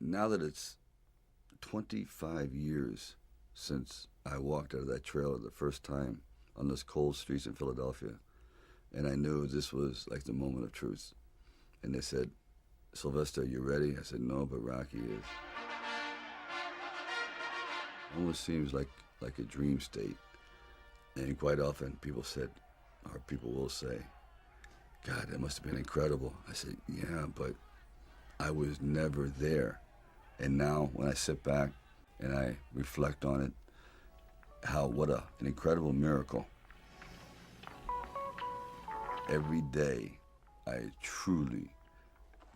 Now that it's 25 years since I walked out of that trailer the first time on those cold streets in Philadelphia, and I knew this was like the moment of truth. And they said, Sylvester, you ready? I said, no, but Rocky is. Almost seems like a dream state. And quite often people said, or people will say, God, that must have been incredible. I said, yeah, but I was never there. And now when I sit back and I reflect on it, what an incredible miracle. Every day I truly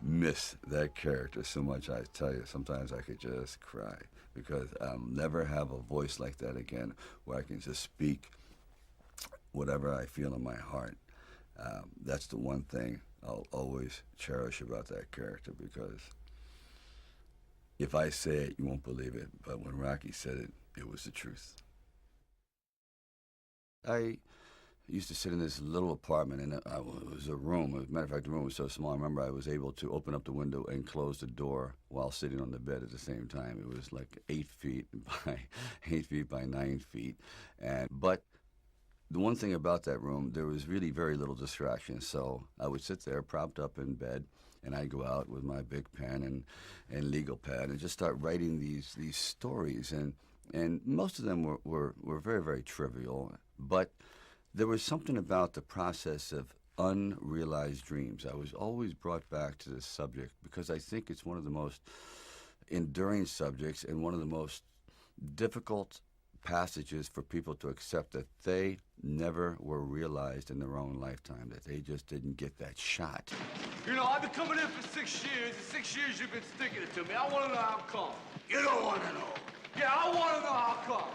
miss that character so much. I tell you, sometimes I could just cry because I'll never have a voice like that again where I can just speak whatever I feel in my heart. That's the one thing I'll always cherish about that character, because if I say it, you won't believe it. But when Rocky said it, it was the truth. I used to sit in this little apartment, and it was a room. As a matter of fact, the room was so small, I remember I was able to open up the window and close the door while sitting on the bed at the same time. It was like 8 feet by 8 feet by 9 feet. But the one thing about that room, there was really very little distraction. So I would sit there propped up in bed, and I'd go out with my big pen and legal pad and just start writing these stories. And most of them were very, very trivial. But there was something about the process of unrealized dreams. I was always brought back to this subject because I think it's one of the most enduring subjects and one of the most difficult passages for people to accept, that they never were realized in their own lifetime, that they just didn't get that shot. You know, I've been coming in for 6 years, and 6 years you've been sticking it to me. I want to know how come. You don't want to know. Yeah, I want to know how come.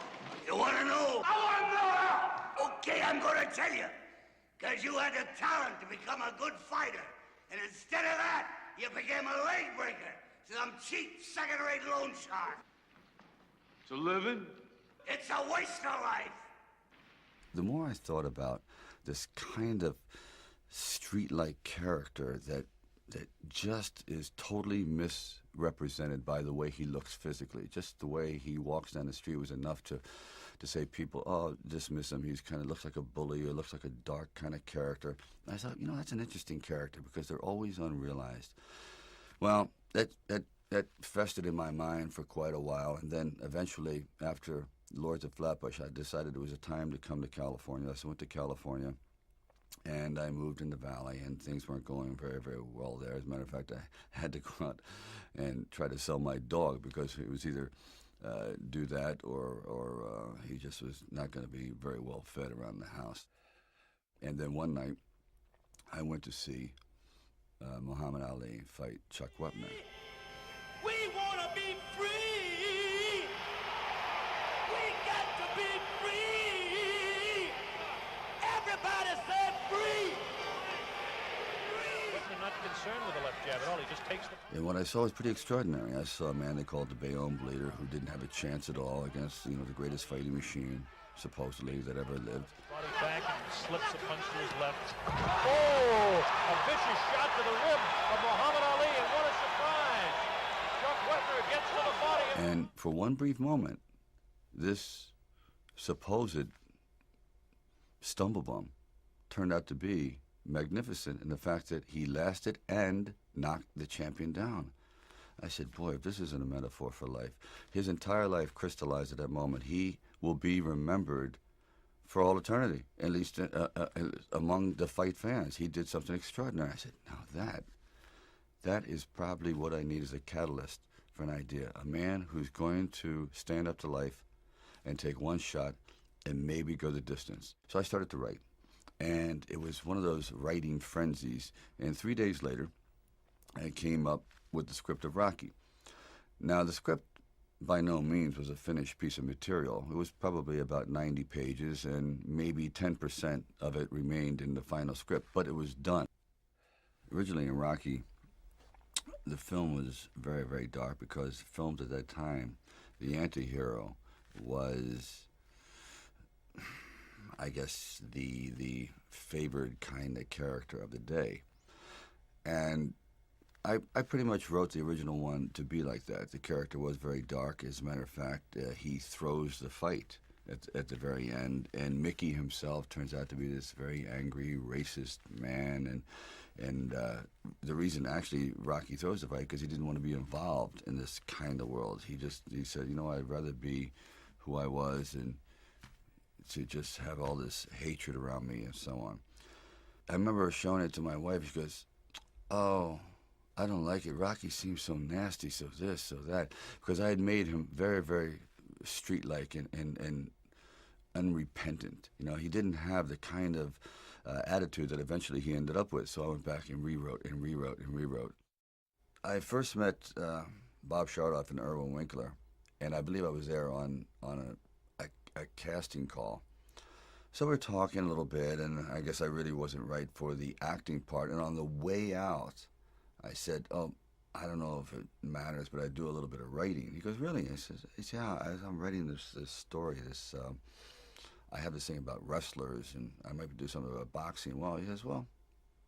You want to know? I want to know how. Okay, I'm going to tell you. Because you had the talent to become a good fighter. And instead of that, you became a leg breaker. Some cheap, second-rate loan shark. It's a living? It's a waste of life. The more I thought about this kind of street-like character that just is totally misrepresented by the way he looks physically. Just the way he walks down the street was enough to say people, oh, dismiss him. He's kind of looks like a bully or looks like a dark kind of character. And I thought, you know, that's an interesting character because they're always unrealized. Well, that festered in my mind for quite a while, and then eventually, after Lords of Flatbush, I decided it was a time to come to California. So I went to California, and I moved in the Valley, and things weren't going very, very well there. As a matter of fact, I had to go out and try to sell my dog because it was either do that or he just was not going to be very well fed around the house. And then one night, I went to see Muhammad Ali fight Chuck Wepner. We want to be free. We got to be free. Everybody say free. Wepner not concerned with the left jab at all. He just takes the... And what I saw was pretty extraordinary. I saw a man they called the Bayonne Bleeder who didn't have a chance at all against, you know, the greatest fighting machine, supposedly, that ever lived. Body back and slips a punch to his left. Oh! A vicious shot to the rib of Muhammad Ali, and what a surprise! Chuck Wepner gets to the body. And for one brief moment, this supposed stumblebum turned out to be magnificent in the fact that he lasted and knocked the champion down. I said, boy, if this isn't a metaphor for life. His entire life crystallized at that moment. He will be remembered for all eternity, at least among the fight fans. He did something extraordinary. I said, now that is probably what I need as a catalyst for an idea. A man who's going to stand up to life and take one shot and maybe go the distance. So I started to write. And it was one of those writing frenzies. And 3 days later, I came up with the script of Rocky. Now, the script by no means was a finished piece of material. It was probably about 90 pages, and maybe 10% of it remained in the final script, but it was done. Originally in Rocky, the film was very, very dark because filmed at that time, the anti-hero was, I guess, the favored kind of character of the day. And I pretty much wrote the original one to be like that. The character was very dark. As a matter of fact, he throws the fight at the very end, and Mickey himself turns out to be this very angry, racist man, and the reason actually Rocky throws the fight because he didn't want to be involved in this kind of world. He said, you know, I'd rather be who I was and to just have all this hatred around me and so on. I remember showing it to my wife. She goes, "Oh, I don't like it. Rocky seems so nasty, so this, so that." Because I had made him very, very street-like and unrepentant. You know, he didn't have the kind of attitude that eventually he ended up with. So I went back and rewrote and rewrote and rewrote. I first met Bob Chardoff and Irwin Winkler, and I believe I was there on a casting call. So we're talking a little bit, and I guess I really wasn't right for the acting part. And on the way out, I said, "Oh, I don't know if it matters, but I do a little bit of writing." He goes, "Really?" I said, "Yeah, I'm writing this story. I have this thing about wrestlers, and I might do something about boxing." Well, he says, "Well,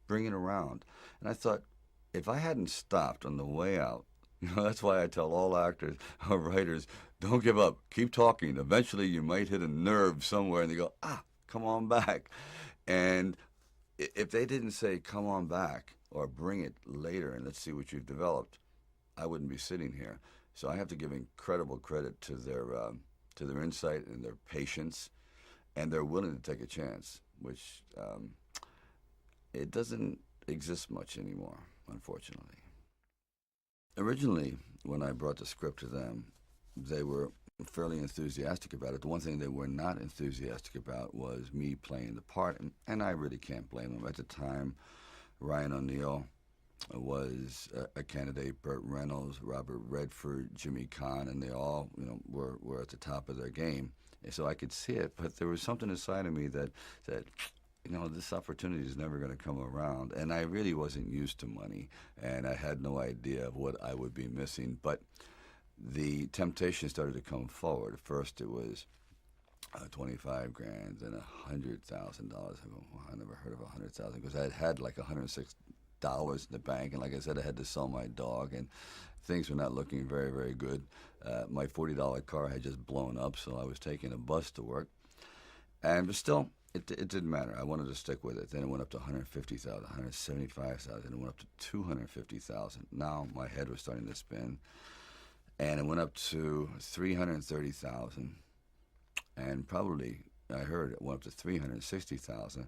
bring it around." And I thought, if I hadn't stopped on the way out, you know, that's why I tell all actors or writers, don't give up. Keep talking. Eventually, you might hit a nerve somewhere, and they go, come on back. And if they didn't say, come on back, or bring it later and let's see what you've developed, I wouldn't be sitting here. So I have to give incredible credit to their insight and their patience, and they're willing to take a chance, which it doesn't exist much anymore, unfortunately. Originally, when I brought the script to them, they were fairly enthusiastic about it. The one thing they were not enthusiastic about was me playing the part, and I really can't blame them. At the time, Ryan O'Neal was a candidate, Burt Reynolds, Robert Redford, Jimmy Caan, and they all, you know, were at the top of their game. And so I could see it, but there was something inside of me that you know, this opportunity is never going to come around. And I really wasn't used to money, and I had no idea of what I would be missing. But the temptation started to come forward. At first it was $25 grand, then $100,000. I go, well, I never heard of $100,000 because I had like $106 in the bank, and like I said, I had to sell my dog, and things were not looking very, very good. My $40 car had just blown up, so I was taking a bus to work, but still, it didn't matter. I wanted to stick with it. Then it went up to $150,000, $175,000, it went up to $250,000. Now my head was starting to spin. And it went up to $330,000, and probably I heard it went up to $360,000,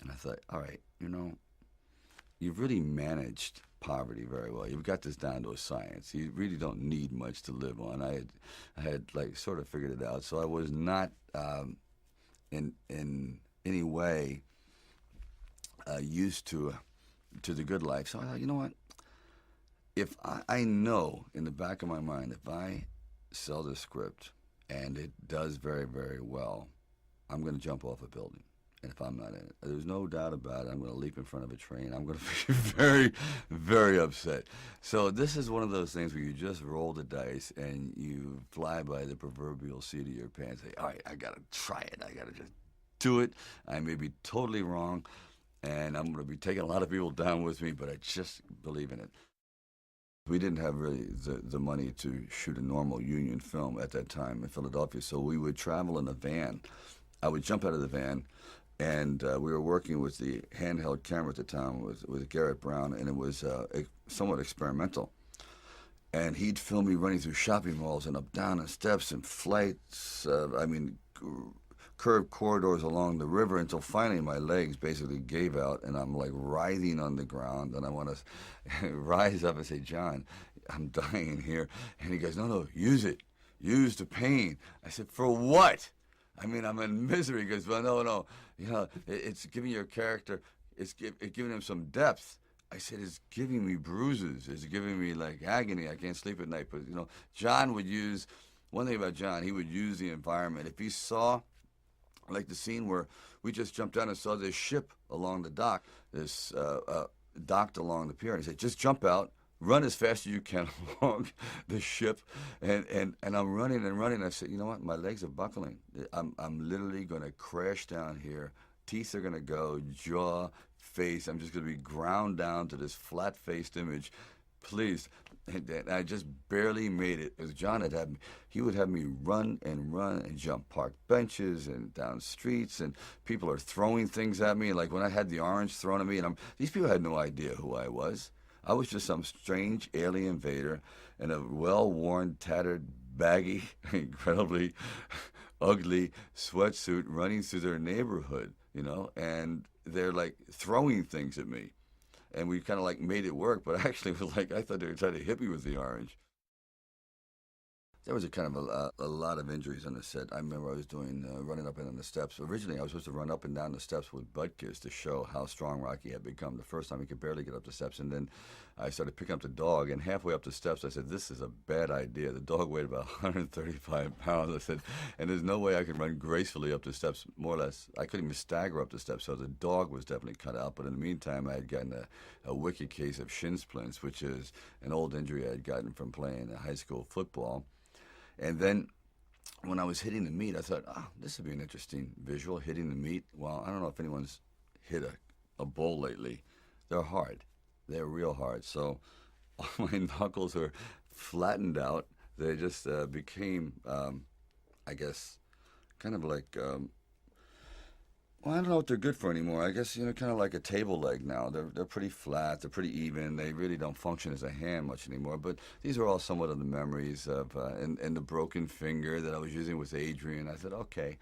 and I thought, all right, you know, you've really managed poverty very well. You've got this down to a science. You really don't need much to live on. I had like sort of figured it out, so I was not in any way used to the good life. So I thought, you know what? If I know in the back of my mind, if I sell the script and it does very, very well, I'm going to jump off a building. And if I'm not in it, there's no doubt about it. I'm going to leap in front of a train. I'm going to be very, very upset. So this is one of those things where you just roll the dice and you fly by the proverbial seat of your pants. Say, all right, I got to try it. I got to just do it. I may be totally wrong, and I'm going to be taking a lot of people down with me, but I just believe in it. We didn't have really the money to shoot a normal union film at that time in Philadelphia, so we would travel in a van. I would jump out of the van, and we were working with the handheld camera at the time with Garrett Brown, and it was somewhat experimental. And he'd film me running through shopping malls and up, down, and steps and flights, curved corridors along the river, until finally my legs basically gave out, and I'm like writhing on the ground, and I want to rise up and say, John, I'm dying here. And he goes, no, use it. Use the pain. I said, for what? I mean, I'm in misery. He goes, well, no, you know, it's giving your character, it's giving him some depth. I said, it's giving me bruises. It's giving me like agony. I can't sleep at night. But, you know, John would use, one thing about John, he would use the environment. If he saw, like the scene where we just jumped down and saw this ship along the dock, this docked along the pier, and he said, just jump out, run as fast as you can along the ship, and I'm running and running. I said, you know what, my legs are buckling. I'm literally going to crash down here. Teeth are going to go, jaw, face. I'm just going to be ground down to this flat-faced image. please. And I just barely made it. Because John he would have me run and jump park benches and down streets, and people are throwing things at me. Like when I had the orange thrown at me, and these people had no idea who I was. I was just some strange alien invader in a well-worn, tattered, baggy, incredibly ugly sweatsuit running through their neighborhood, and they're like throwing things at me. And we kind of like made it work, but actually it was like I thought they were trying to hit me with the orange. There was a kind of a lot of injuries on the set. I remember I was doing running up and down the steps. Originally, I was supposed to run up and down the steps with butt kiss to show how strong Rocky had become. The first time he could barely get up the steps, and then I started picking up the dog. And halfway up the steps, I said, "This is a bad idea." The dog weighed about 135 pounds. I said, "And there's no way I could run gracefully up the steps." More or less, I couldn't even stagger up the steps. So the dog was definitely cut out. But in the meantime, I had gotten a wicked case of shin splints, which is an old injury I had gotten from playing high school football. And then when I was hitting the meat, I thought, this would be an interesting visual, hitting the meat. Well, I don't know if anyone's hit a bull lately. They're hard. They're real hard. So all my knuckles were flattened out. They just became, I guess, kind of like, well, I don't know what they're good for anymore. I guess, kind of like a table leg now. They're pretty flat. They're pretty even. They really don't function as a hand much anymore. But these are all somewhat of the memories of, and the broken finger that I was using with Adrian. I said, okay,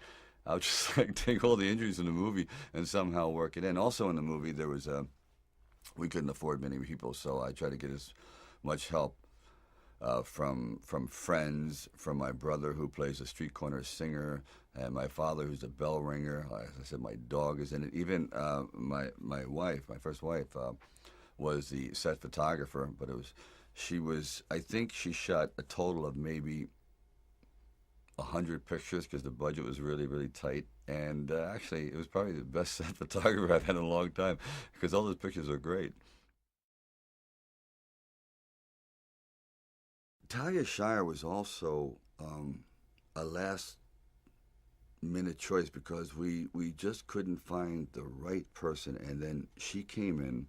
I'll just like take all the injuries in the movie and somehow work it in. Also in the movie, there was, we couldn't afford many people, so I tried to get as much help from friends, from my brother who plays a street corner singer, and my father who's a bell ringer. As I said, my dog is in it. Even my wife, my first wife, was the set photographer, but I think she shot a total of maybe 100 pictures because the budget was really, really tight. And actually, it was probably the best set photographer I've had in a long time because all those pictures are great. Talia Shire was also a last-minute choice because we just couldn't find the right person, and then she came in,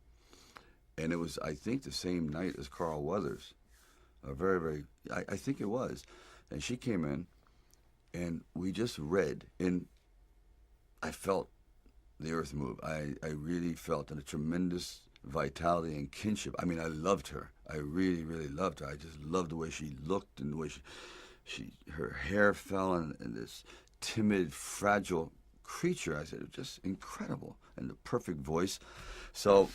and it was, I think, the same night as Carl Weathers. I think it was. And she came in, and we just read, and I felt the earth move. I really felt a tremendous vitality and kinship. I mean, I loved her. I really, really loved her. I just loved the way she looked and the way her hair fell, and this timid, fragile creature. I said, it was just incredible, and the perfect voice. So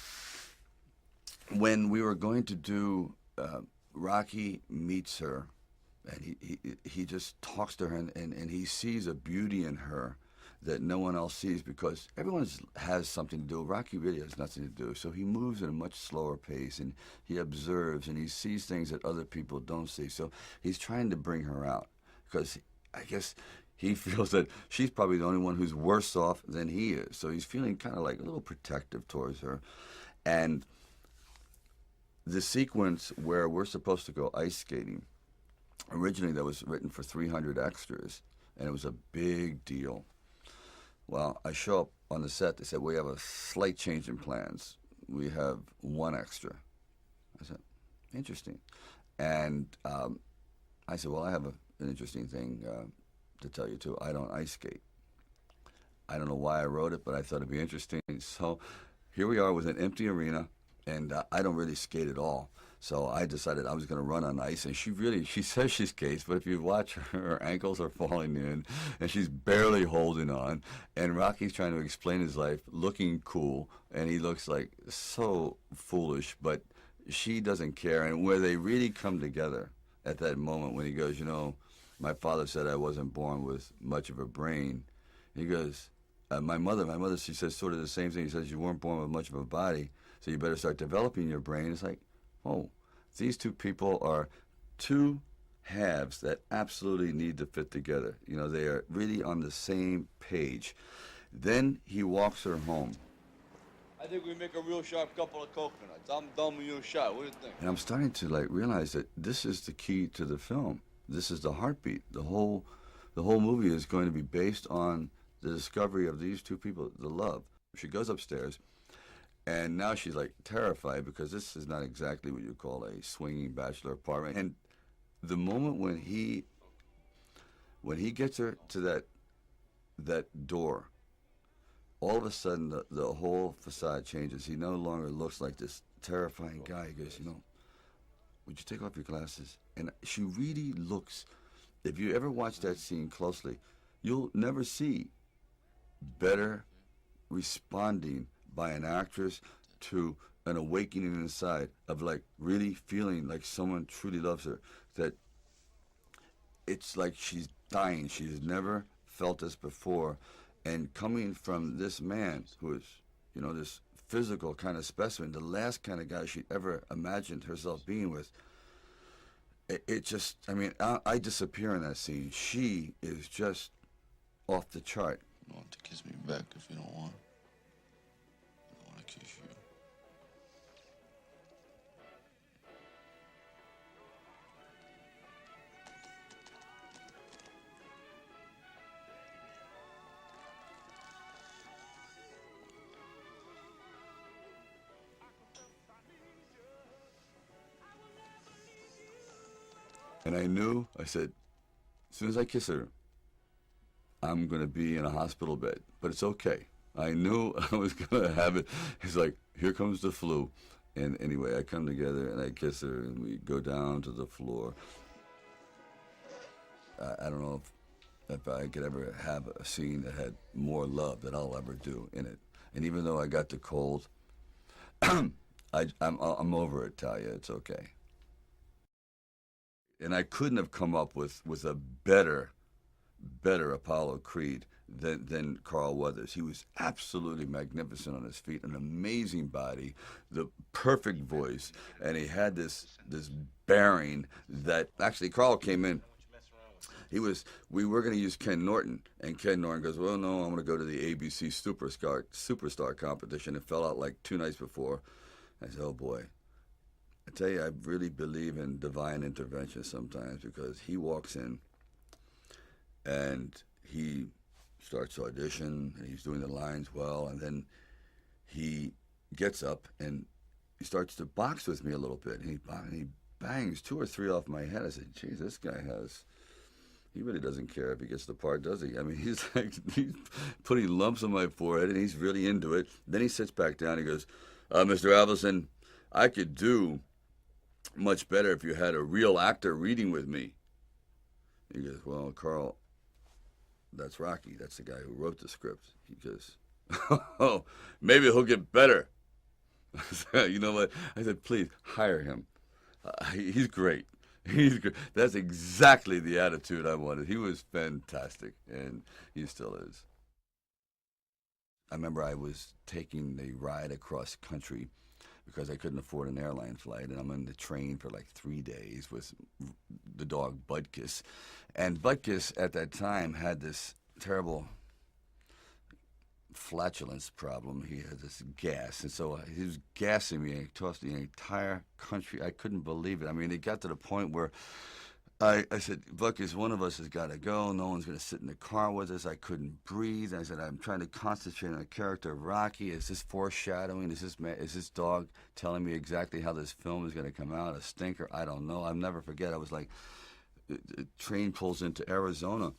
when we were going to do, Rocky meets her, and he just talks to her, and he sees a beauty in her that no one else sees because everyone has something to do. Rocky really has nothing to do. So he moves at a much slower pace, and he observes, and he sees things that other people don't see. So he's trying to bring her out because I guess he feels that she's probably the only one who's worse off than he is. So he's feeling kind of like a little protective towards her. And the sequence where we're supposed to go ice skating, originally that was written for 300 extras, and it was a big deal. Well, I show up on the set. They said, we have a slight change in plans. We have one extra. I said, interesting. And I said, well, I have an interesting thing to tell you, too. I don't ice skate. I don't know why I wrote it, but I thought it'd be interesting. So here we are with an empty arena, and I don't really skate at all. So I decided I was going to run on ice, and she says she skates, but if you watch her ankles are falling in, and she's barely holding on, and Rocky's trying to explain his life, looking cool, and he looks like so foolish, but she doesn't care. And where they really come together at that moment when he goes, my father said I wasn't born with much of a brain. He goes, my mother, she says sort of the same thing. He says, you weren't born with much of a body, so you better start developing your brain. It's like, oh, these two people are two halves that absolutely need to fit together. They are really on the same page. Then he walks her home. I think we make a real sharp couple of coconuts. I'm done with your shot. What do you think? And I'm starting to realize that this is the key to the film. This is the heartbeat. The whole movie is going to be based on the discovery of these two people, the love. She goes upstairs, And now she's like terrified because this is not exactly what you call a swinging bachelor apartment. And the moment when he gets her to that door, all of a sudden the whole facade changes. He no longer looks like this terrifying guy. He goes, would you take off your glasses? And she really looks, if you ever watch that scene closely, you'll never see better responding by an actress to an awakening inside of like really feeling like someone truly loves her. That it's like she's dying. She's never felt this before. And coming from this man who is, this physical kind of specimen, the last kind of guy she'd ever imagined herself being with, it just, I disappear in that scene. She is just off the chart. You don't have to kiss me back if you don't want. I don't want to kiss you. And I knew, I said, as soon as I kiss her, I'm going to be in a hospital bed. But it's okay. I knew I was going to have it. He's like, here comes the flu. And anyway, I come together and I kiss her and we go down to the floor. I don't know if I could ever have a scene that had more love that I'll ever do in it. And even though I got the cold, I'm over it, Talia. It's okay. And I couldn't have come up with a better Apollo Creed than Carl Weathers. He was absolutely magnificent on his feet, an amazing body, the perfect voice, and he had this bearing that actually Carl came in. We were going to use Ken Norton, and Ken Norton goes, well, no, I'm going to go to the ABC Superstar competition. It fell out like 2 nights before. I said, oh boy. I tell you, I really believe in divine intervention sometimes, because he walks in and he starts to audition and he's doing the lines well, and then he gets up and he starts to box with me a little bit, and he bangs 2 or 3 off my head. I said, geez, this guy he really doesn't care if he gets the part, does he? He's putting lumps on my forehead and he's really into it. Then he sits back down and he goes, Mr. Avildsen, I could do much better if you had a real actor reading with me. He goes, well, Carl, that's Rocky. That's the guy who wrote the script. He goes, oh, maybe he'll get better. I said, you know what? I said, please hire him. He's great. He's great. That's exactly the attitude I wanted. He was fantastic, and he still is. I remember I was taking the ride across country because I couldn't afford an airline flight, and I'm on the train for like 3 days with the dog Butkus. And Butkus at that time had this terrible flatulence problem. He had this gas, and so he was gassing me across the entire country. I couldn't believe it. It got to the point where I said, Butkus, one of us has got to go. No one's going to sit in the car with us. I couldn't breathe. I said, I'm trying to concentrate on the character of Rocky. Is this foreshadowing? Is this dog telling me exactly how this film is going to come out? A stinker? I don't know. I'll never forget. I was like, the train pulls into Arizona,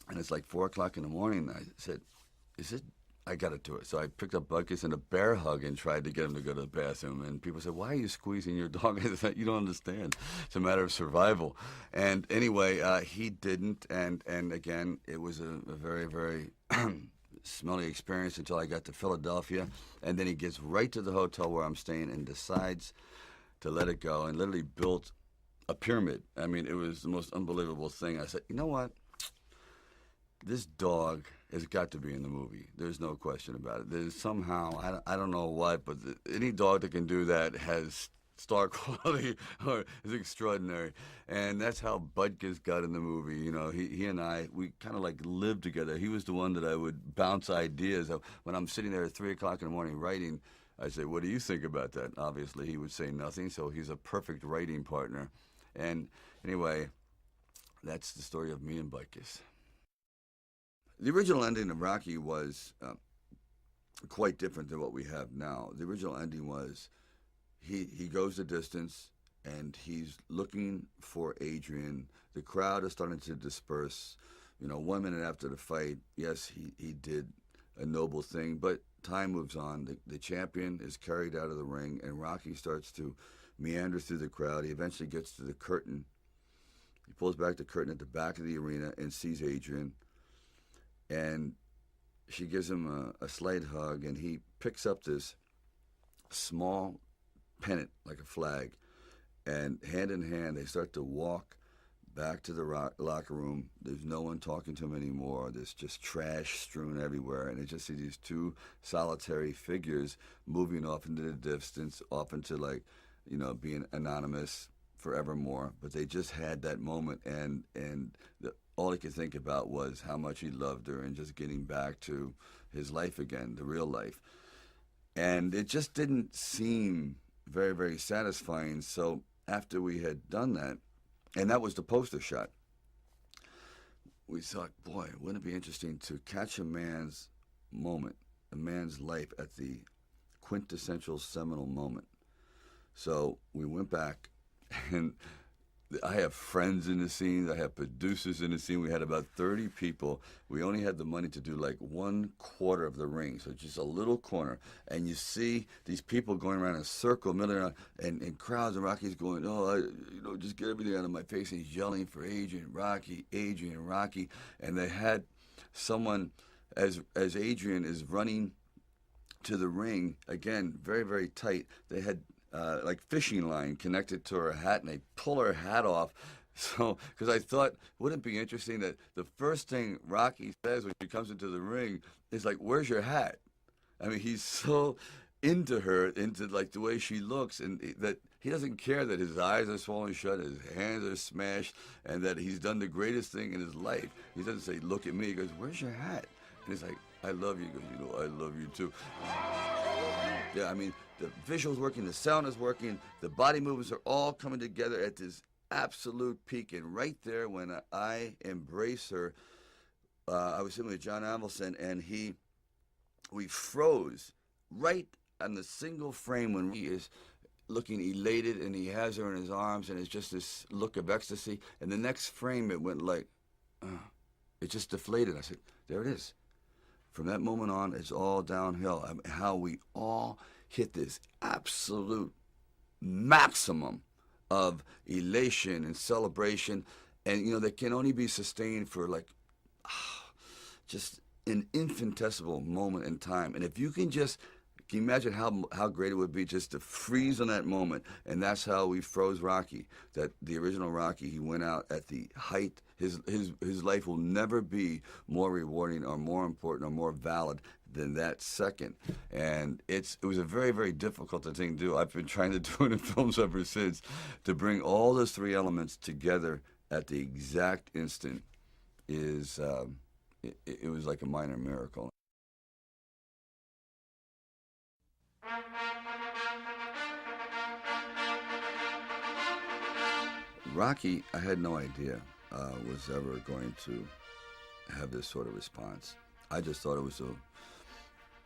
and it's like 4 o'clock in the morning. I said, I got to do it. So I picked up Butkus in a bear hug and tried to get him to go to the bathroom. And people said, why are you squeezing your dog? I said, you don't understand. It's a matter of survival. And anyway, he didn't. And again, it was a very, very smelly experience until I got to Philadelphia. And then he gets right to the hotel where I'm staying and decides to let it go and literally built a pyramid. It was the most unbelievable thing. I said, you know what? This dog has got to be in the movie. There's no question about it. There's somehow, I don't know what, but any dog that can do that has star quality or is extraordinary. And that's how Butkus got in the movie. He and I, we kind of like lived together. He was the one that I would bounce ideas of. When I'm sitting there at 3 o'clock in the morning writing, I say, what do you think about that? Obviously, he would say nothing, so he's a perfect writing partner. And anyway, that's the story of me and Butkus. The original ending of Rocky was quite different than what we have now. The original ending was he goes the distance and he's looking for Adrian. The crowd is starting to disperse. 1 minute after the fight, yes, he did a noble thing, but time moves on. The champion is carried out of the ring, and Rocky starts to meander through the crowd. He eventually gets to the curtain. He pulls back the curtain at the back of the arena and sees Adrian, and she gives him a slight hug, and he picks up this small pennant like a flag, and hand in hand they start to walk back to the locker room. There's no one talking to him anymore. There's just trash strewn everywhere, and they just see these two solitary figures moving off into the distance, off into being anonymous forevermore. But they just had that moment, and all he could think about was how much he loved her and just getting back to his life again, the real life. And it just didn't seem very, very satisfying. So after we had done that, and that was the poster shot, we thought, boy, wouldn't it be interesting to catch a man's moment, a man's life at the quintessential seminal moment. So we went back, and I have friends in the scene. I have producers in the scene. We had about 30 people. We only had the money to do like 1/4 of the ring, so just a little corner. And you see these people going around in a circle, milling around, and crowds, and Rocky's going, just get everything out of my face. And he's yelling for Adrian, Rocky, Adrian, Rocky. And they had someone, as Adrian is running to the ring, again, very, very tight, they had like fishing line connected to her hat, and they pull her hat off. So, because I thought, wouldn't it be interesting that the first thing Rocky says when she comes into the ring is like, "Where's your hat?" I mean, he's so into her, into like the way she looks, and that he doesn't care that his eyes are swollen shut, his hands are smashed, and that he's done the greatest thing in his life. He doesn't say, "Look at me." He goes, "Where's your hat?" And he's like, "I love you." He goes, "I love you too." Yeah, I mean, the visual's working, the sound is working, the body movements are all coming together at this absolute peak. And right there, when I embrace her, I was sitting with John Avildsen, and we froze right on the single frame when he is looking elated, and he has her in his arms, and it's just this look of ecstasy. And the next frame, it went like, it just deflated. I said, there it is. From that moment on, it's all downhill. I mean, how we all hit this absolute maximum of elation and celebration, and that can only be sustained for just an infinitesimal moment in time. And if you can you imagine how great it would be just to freeze on that moment? And that's how we froze Rocky. That the original Rocky, he went out at the height. His life will never be more rewarding or more important or more valid than that second. And it was a very, very difficult thing to do. I've been trying to do it in films ever since, to bring all those three elements together at the exact instant it was like a minor miracle. Rocky, I had no idea was ever going to have this sort of response. I just thought it was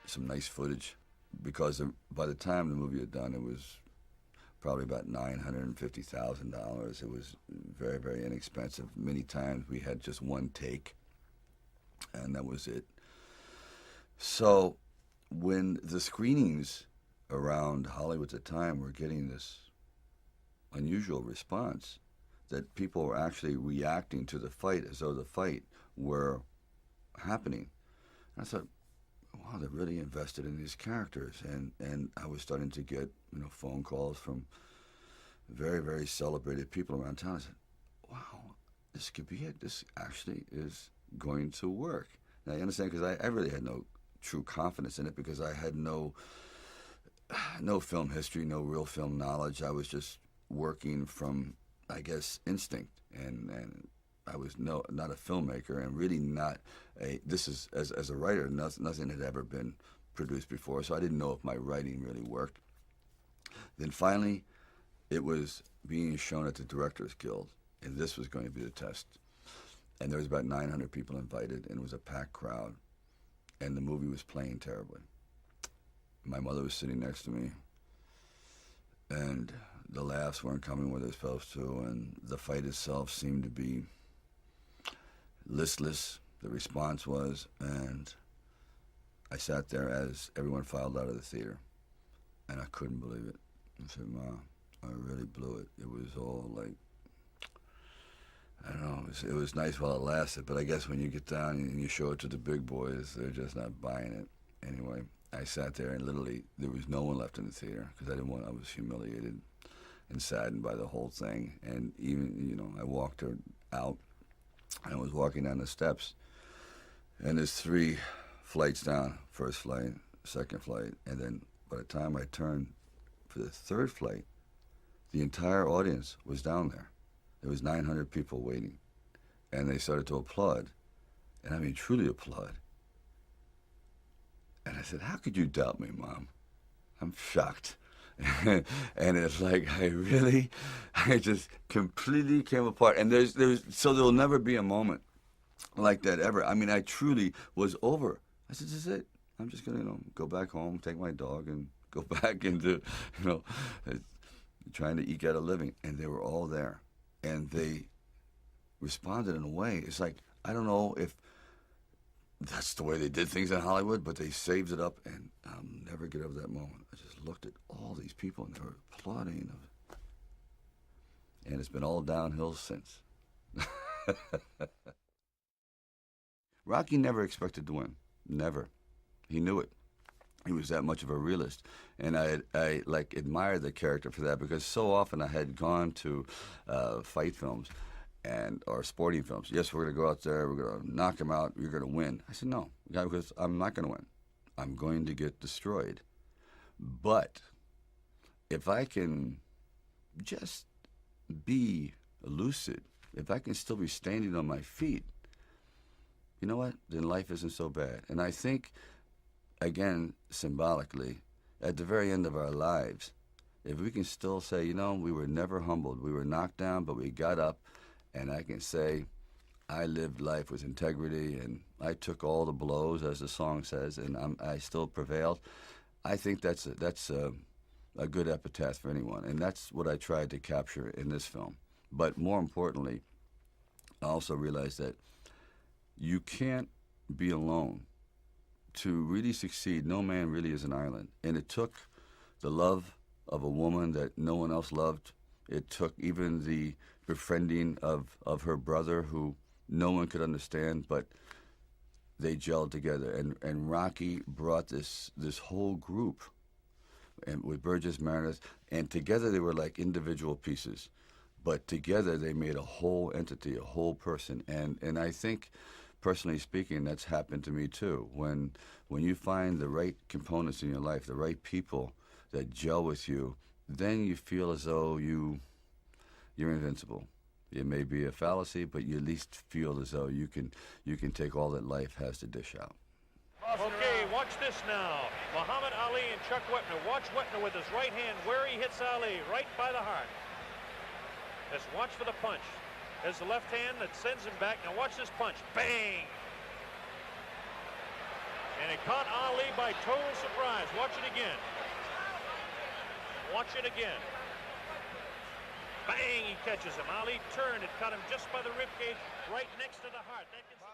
some nice footage, because by the time the movie had done, it was probably about $950,000. It was very, very inexpensive. Many times we had just one take, and that was it. So when the screenings around Hollywood at the time were getting this unusual response, that people were actually reacting to the fight as though the fight were happening, I thought, wow, they're really invested in these characters. And I was starting to get phone calls from very, very celebrated people around town. I said, wow, this could be it. This actually is going to work. Now, you understand, because I really had no true confidence in it, because I had no film history, no real film knowledge. I was just working from, I guess, instinct, and I was not a filmmaker, and really not as a writer, nothing had ever been produced before, so I didn't know if my writing really worked. Then finally, it was being shown at the Directors Guild, and this was going to be the test. And there was about 900 people invited, and it was a packed crowd, and the movie was playing terribly. my mother was sitting next to me, and the laughs weren't coming where they're supposed to, and the fight itself seemed to be listless, the response was, and I sat there as everyone filed out of the theater, and I couldn't believe it. I said, Ma, I really blew it. It was all like, I don't know, it was nice while it lasted, but I guess when you get down and you show it to the big boys, they're just not buying it. Anyway, I sat there and literally there was no one left in the theater because I was humiliated and saddened by the whole thing. And even, I walked her out, and I was walking down the steps, and there's 3 flights down, first flight, second flight, and then by the time I turned for the 3rd flight, the entire audience was down there. There was 900 people waiting, and they started to applaud, and I mean truly applaud. And I said, how could you doubt me, Mom? I'm shocked. And it's like, I just completely came apart. And so there'll never be a moment like that ever. I mean, I truly was over. I said, this is it. I'm just going to, go back home, take my dog, and go back into, trying to eke out a living. And they were all there. And they responded in a way. It's like, I don't know if that's the way they did things in Hollywood, but they saved it up, and I'll never get over that moment. I just looked at all these people, and they were applauding. And it's been all downhill since. Rocky never expected to win. Never. He knew it. He was that much of a realist. And I admired the character for that, because so often I had gone to fight films or sporting films. Yes, we're going to go out there, we're going to knock him out, you're going to win. I said, no, because I'm not going to win. I'm going to get destroyed. But if I can just be lucid, if I can still be standing on my feet, you know what? Then life isn't so bad. And I think, again, symbolically, at the very end of our lives, if we can still say, we were never humbled, we were knocked down, but we got up, and I can say, I lived life with integrity, and I took all the blows, as the song says, and I still prevailed. I think that's a good epitaph for anyone, and that's what I tried to capture in this film. But more importantly, I also realized that you can't be alone. To really succeed, no man really is an island. And it took the love of a woman that no one else loved. It took even the befriending of her brother, who no one could understand, but they gelled together. And Rocky brought this whole group, and with Burgess Meredith, and together they were like individual pieces. But together they made a whole entity, a whole person. And I think, personally speaking, that's happened to me too. When you find the right components in your life, the right people that gel with you, then you feel as though you're invincible. It may be a fallacy, but you at least feel as though you can take all that life has to dish out. Okay, watch this now. Muhammad Ali and Chuck Wepner. Watch Wepner with his right hand where he hits Ali, right by the heart. Just watch for the punch. There's the left hand that sends him back. Now watch this punch. Bang! And it caught Ali by total surprise. Watch it again. Watch it again. Bang! He catches him. Ali turned. It cut him just by the rib cage, right next to the heart. That gets